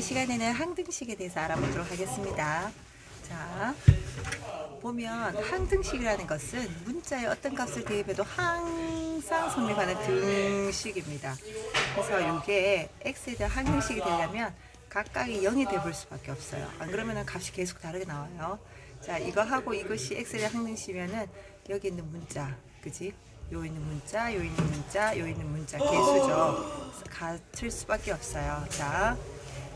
시간에는 항등식에 대해서 알아보도록 하겠습니다. 자, 보면 항등식이라는 것은 문자의 어떤 값을 대입해도 항상 성립하는 등식입니다. 그래서 이게 x에 대한 항등식이 되려면 각각이 0이 돼볼 수밖에 없어요. 안 그러면 값이 계속 다르게 나와요. 자, 이거하고 이것이 x에 대한 항등식이면은 여기 있는 문자, 그지? 요 있는 문자, 요 있는 문자, 요 있는 문자 개수죠. 같을 수밖에 없어요. 자,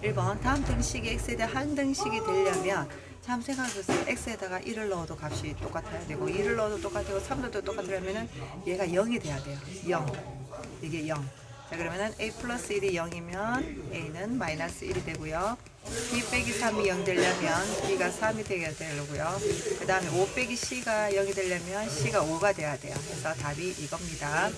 1번 다음 등식이 x에 대한 항등식이 되려면 참 생각해보세요. x에다가 1을 넣어도 값이 똑같아야 되고 2를 넣어도 똑같고 3도 똑같으려면 얘가 0이 돼야 돼요. 0. 이게 0. 자, 그러면은 a 플러스 1이 0이면 a는 마이너스 1이 되고요. b 빼기 3이 0 되려면 b가 3이 되게 되려고요. 그 다음에 5 빼기 c가 0이 되려면 c가 5가 돼야 돼요. 그래서 답이 이겁니다.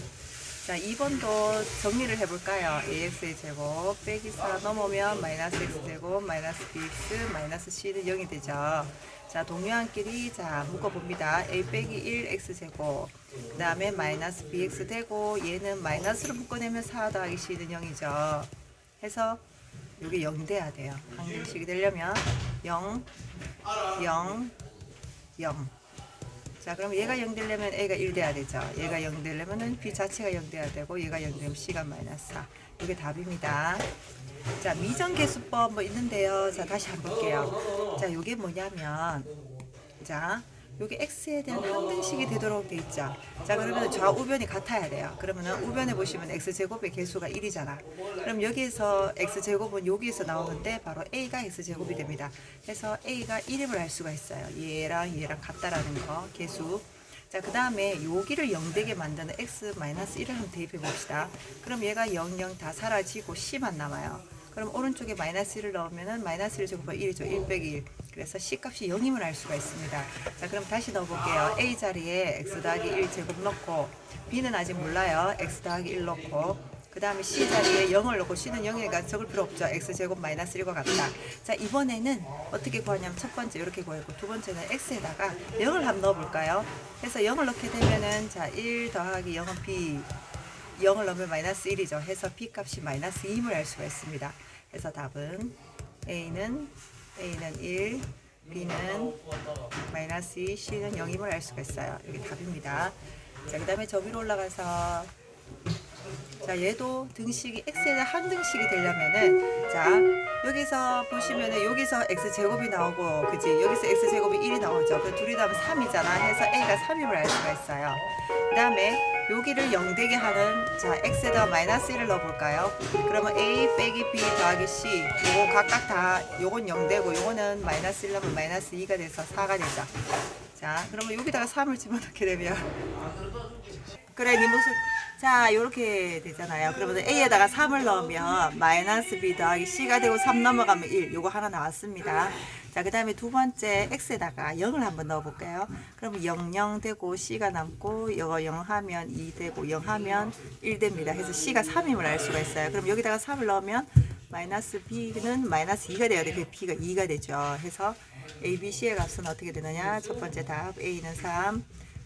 자, 2번도 정리를 해볼까요? ax의 제곱 빼기 4 넘으면 마이너스 x제곱 마이너스 bx 마이너스 c는 0이 되죠. 자, 동요한끼리 자 묶어봅니다. a 빼기 1 x제곱 그 다음에 마이너스 bx 되고 얘는 마이너스로 묶어내면 4 더하기 c는 0이죠. 해서 이게 0이 돼야 돼요. 항등식이 되려면 0, 0, 0. 자, 그럼 얘가 0 되려면 a가 1 돼야 되죠. 얘가 0 되려면 b 자체가 0 돼야 되고 얘가 0 되면 c가 마이너스 4. 이게 답입니다. 자, 미정계수법 뭐 있는데요. 자, 다시 한번 볼게요. 자, 요게 뭐냐면 자, 요게 x에 대한 항등식이 되도록 돼 있죠. 자, 그러면 좌우변이 같아야 돼요. 그러면은 우변에 보시면 x제곱의 개수가 1이잖아. 그럼 여기에서 x제곱은 여기에서 나오는데 바로 a가 x제곱이 됩니다. 그래서 a가 1임을 알 수가 있어요. 얘랑 같다라는 거, 개수. 자, 그 다음에 여기를 0 되게 만드는 x-1을 한번 대입해 봅시다. 그럼 얘가 0, 0 다 사라지고 c만 남아요. 그럼 오른쪽에 마이너스 1을 넣으면 마이너스 1 제곱은 1이죠. 1 빼기 1. 그래서 C값이 0임을 알 수가 있습니다. 자, 그럼 다시 넣어볼게요. A 자리에 x 더하기 1 제곱 넣고 B는 아직 몰라요. x 더하기 1 넣고 그 다음에 C 자리에 0을 넣고 C는 0이니까 적을 필요 없죠. x제곱 마이너스 1과 같다. 자, 이번에는 어떻게 구하냐면 첫 번째 이렇게 구하고 두 번째는 x에다가 0을 한번 넣어볼까요? 그래서 0을 넣게 되면은 자, 1 더하기 0은 B 0을 넣으면 마이너스 1이죠. 해서 B값이 마이너스 2임을 알 수가 있습니다. 해서 답은 A는 1, B는 마이너스 2, C는 0임을 알 수가 있어요. 이게 답입니다. 자, 그 다음에 저 위로 올라가서 자, 얘도 등식이 x에 대한 항등식이 되려면은 자, 여기서 보시면은 여기서 x제곱이 나오고 그지? 여기서 x제곱이 1이 나오죠. 그 둘이 더하면 3이잖아. 해서 a가 3임을 알 수가 있어요. 그 다음에 여기를 0 되게 하는 자, x에다가 마이너스 1을 넣어볼까요? 그러면 a 빼기 b 더하기 c 요거 각각 다 요건 0 되고 요거는 마이너스 1 넣으면 마이너스 2가 돼서 4가 되죠. 자, 그러면 여기다가 3을 집어넣게 되면 그래, 네 모습. 자, 요렇게 되잖아요. 그러면 A에다가 3을 넣으면 마이너스 B 더하기 C가 되고 3 넘어가면 1. 요거 하나 나왔습니다. 자, 그 다음에 두 번째 X에다가 0을 한번 넣어볼까요? 그러면 0, 0 되고 C가 남고 이거 0 하면 2 되고 0 하면 1 됩니다. 그래서 C가 3임을 알 수가 있어요. 그럼 여기다가 3을 넣으면 마이너스 B는 마이너스 2가 돼야 되고 B가 2가 되죠. 해서 A, B, C의 값은 어떻게 되느냐? 첫 번째 답 A는 3,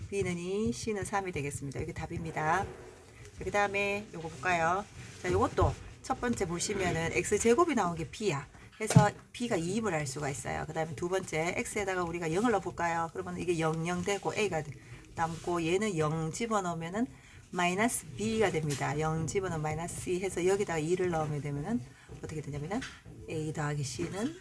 B는 2, C는 3이 되겠습니다. 이게 답입니다. 그 다음에 요거 볼까요? 자, 요것도 첫 번째 보시면은 x제곱이 나온 게 b야. 그래서 b가 2임을 알 수가 있어요. 그 다음에 두 번째 x에다가 우리가 0을 넣어볼까요? 그러면 이게 0, 0 되고 a가 남고 얘는 0 집어넣으면은 마이너스 b가 됩니다. 0 집어넣으면 마이너스 2 해서 여기다가 2를 넣으면 되면은 어떻게 되냐면은 a 더하기 c는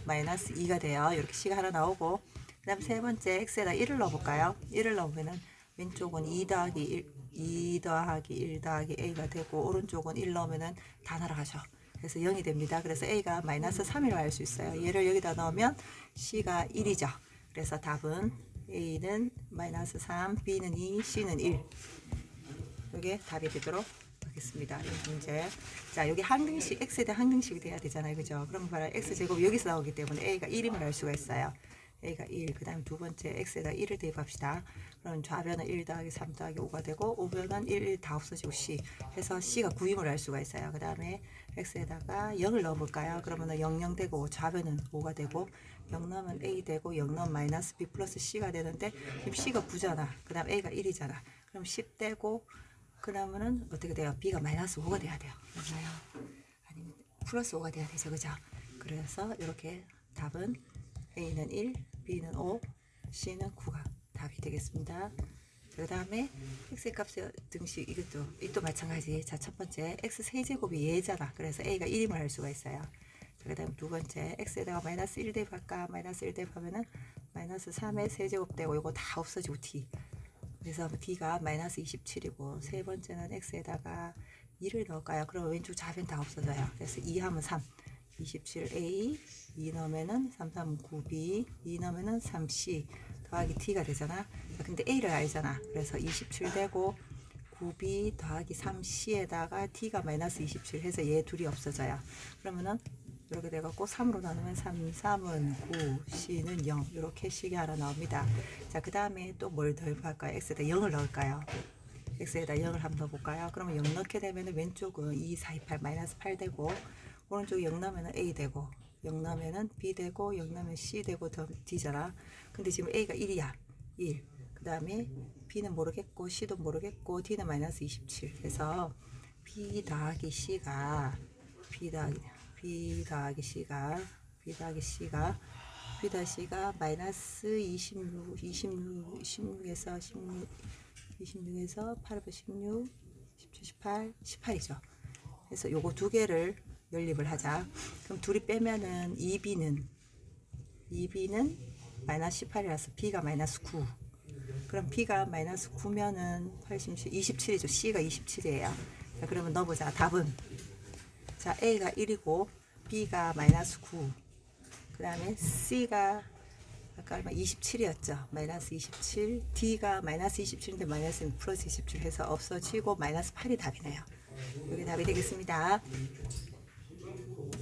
마이너스 2가 돼요. 이렇게 c가 하나 나오고 그 다음 세 번째 x에다 1을 넣어볼까요? 1을 넣으면은 왼쪽은 2 더하기 1 더하기 a가 되고 오른쪽은 1 넣으면은 다 날아가죠. 그래서 0이 됩니다. 그래서 a가 마이너스 3이라고 할 수 있어요. 얘를 여기다 넣으면 c가 1이죠. 그래서 답은 a는 마이너스 3, b는 2, c는 1. 이게 답이 되도록 하겠습니다. 이 문제. 자, 여기 항등식 x에 대한 항등식이 돼야 되잖아요. 그죠? 그럼 바로 x제곱 여기서 나오기 때문에 a가 1임을 알 수가 있어요. a가 1, 그 다음에 두 번째 x에다 1을 대입합시다. 그럼 좌변은 1 더하기 3 더하기 5가 되고 우변은 1 다 없어지고 c 해서 c가 9임을 알 수가 있어요. 그 다음에 x에다가 0을 넣어볼까요? 그러면 0, 0 되고 좌변은 5가 되고 0 넣으면 a 되고 0 넣으면 마이너스 b 플러스 c가 되는데 지금 c가 9잖아. 그 다음 a가 1이잖아. 그럼 10 되고 그러면은 어떻게 돼요? b가 마이너스 5가 돼야 돼요. 맞나요? 아니면 플러스 5가 돼야 되죠. 그죠? 그래서 이렇게 답은 A는 1, B는 5, C는 9가 답이 되겠습니다. 그 다음에 x의 값의 등식 이것도 마찬가지. 자, 첫 번째 x 세제곱이 얘잖아. 그래서 a가 1임을 할 수가 있어요. 그 다음 두 번째 x에다가 마이너스 1 대입할까? 마이너스 1 대입하면은 마이너스 3의 세제곱 되고 이거 다 없어지고 d. 그래서 d가 마이너스 27이고 세 번째는 x에다가 2를 넣을까요? 그럼 왼쪽 좌변 다 없어져요. 그래서 2 하면 3. 27a 2 넣으면은 3, 3, 9b 2 넣으면은 3c 더하기 t가 되잖아. 근데 a를 알잖아. 그래서 27 되고 9b 더하기 3c에다가 t가 마이너스 27 해서 얘 둘이 없어져요. 그러면은 이렇게 돼갖고 3으로 나누면 3, 3은 9, c는 0 이렇게 식이 하나 나옵니다. 자, 그 다음에 또 뭘 더입할까요? x에다 0을 넣을까요? x에다 0을 한번 넣어볼까요? 그러면 0 넣게 되면 왼쪽은 2, 4, 2, 8 마이너스 8 되고 오른쪽 0 넣으면 a 되고 0 넣으면 b 되고 0 넣으면 c 되고 더 d잖아. 근데 지금 a가 1이야. 1. 그 다음에 b는 모르겠고 c도 모르겠고 d는 마이너스 27. 그래서 b 더하기 c가 마이너스 26에서 8, 16, 17, 18, 18이죠. 그래서 요거 두 개를 연립을 하자. 그럼 둘이 빼면은 2b는 마이너스 18이라서 b가 마이너스 9. 그럼 b가 마이너스 9면은 27이죠. c가 27이에요. 자, 그러면 넣어보자. 답은 자, a가 1이고 b가 마이너스 9. 그 다음에 c가 아까 얼마 27이었죠. 마이너스 27. d가 마이너스 27인데 마이너스 플러스 27 해서 없어지고 마이너스 8이 답이네요. 여기 답이 되겠습니다.